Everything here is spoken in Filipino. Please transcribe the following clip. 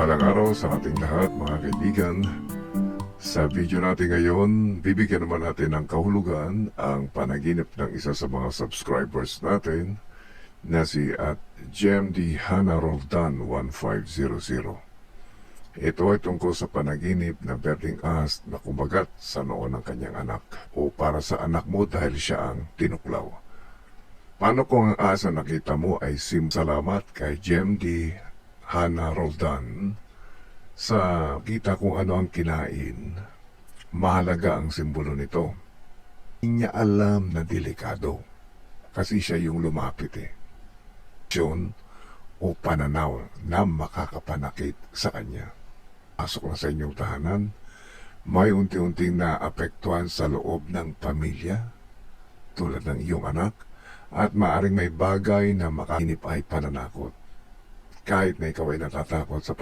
Mapagpalang araw sa ating lahat mga kaibigan. Sa video natin ngayon, bibigyan naman natin ng kahulugan ang panaginip ng isa sa mga subscribers natin na si at GMD Hana Roldan 1500. Ito ay tungkol sa panaginip na berdeng ahas na kumagat sa noo ng kanyang anak o para sa anak mo dahil siya ang tinuklaw. Paano kung ang ahas na nakita mo ay salamat kay GMD Hana Roldan sa kita kung ano ang kinain? Mahalaga ang simbolo nito. Hindi niya alam na delikado kasi siya yung lumapit o pananaw na makakapanakit sa kanya. Pasok na sa inyong tahanan, may unti-unting naapektuhan sa loob ng pamilya tulad ng iyong anak at maaring may bagay na makahinip ay pananakot. Kahit na ikaw ay natatakot sa